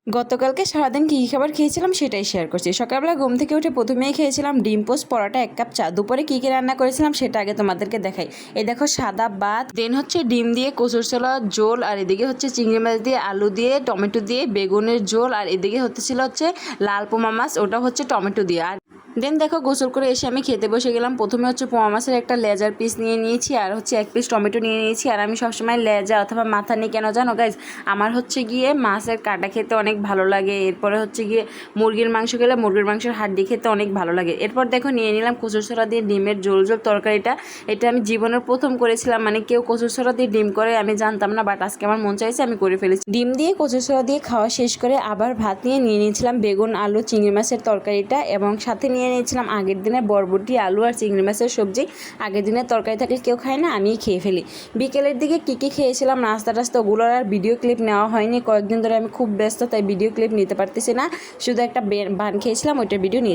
গতকালকে সারাদিন কী কী খাবার খেয়েছিলাম সেটাই শেয়ার করছি। সকালবেলা ঘুম থেকে উঠে প্রথমেই খেয়েছিলাম ডিম পোস্ট, পরোটা, 1 কাপ চা। দুপুরে কী কী রান্না করেছিলাম সেটা আগে তোমাদেরকে দেখাই। এই দেখো সাদা ভাত, দেন হচ্ছে ডিম দিয়ে কচুর ছোলা ঝোল, আর এদিকে হচ্ছে চিংড়ি মাছ দিয়ে আলু দিয়ে টমেটো দিয়ে বেগুনের ঝোল, আর এদিকে হচ্ছে লাল পোমা মাছ, ওটা হচ্ছে টমেটো দিয়ে। আর দেন দেখো গোসল করে এসে আমি খেতে বসে গেলাম। প্রথমে হচ্ছে পোমা মাছের একটা লেজার পিস নিয়ে নিয়েছি, আর হচ্ছে 1 পিস টমেটো নিয়ে নিয়েছি। আর আমি সবসময় লেজা অথবা মাথা নিই কেন জানো গাইজ, আমার হচ্ছে গিয়ে মাছের কাটা খেতে অনেক ভালো লাগে। এরপরে হচ্ছে গিয়ে মুরগির মাংস খেলে মুরগির মাংসের হাড্ডি খেতে অনেক ভালো লাগে। এরপর দেখো নিয়ে নিলাম কচুর ছোলা দিয়ে ডিমের ঝোল তরকারিটা। এটা আমি জীবনের প্রথম করেছিলাম, মানে কেউ কচুর ছোলা দিয়ে ডিম করে আমি জানতাম না, বাট আজকে আমার মন চাইছে আমি করে ফেলেছি। ডিম দিয়ে কচুর ছোলা দিয়ে খাওয়া শেষ করে আবার ভাত নিয়ে নিয়েছিলাম বেগুন আলু চিংড়ি মাছের তরকারিটা, এবং সাথে নিয়ে নিয়েছিলাম আগের দিনের বরবটি আলু আর চিংড়ি মাছের সবজি। আগের দিনের তরকারি থাকলে কেউ খায় না, আমিই খেয়ে ফেলি। বিকেলের দিকে কী খেয়েছিলাম নাস্তা টাস্তা ওগুলোর আর ভিডিও ক্লিপ নেওয়া হয়নি, কয়েকদিন ধরে আমি খুব ব্যস্ত, তাই ভিডিও ক্লিপ নিতে পারতেছি না। শুধু একটা বান খেয়েছিলাম, ওইটার ভিডিও নিয়েছি।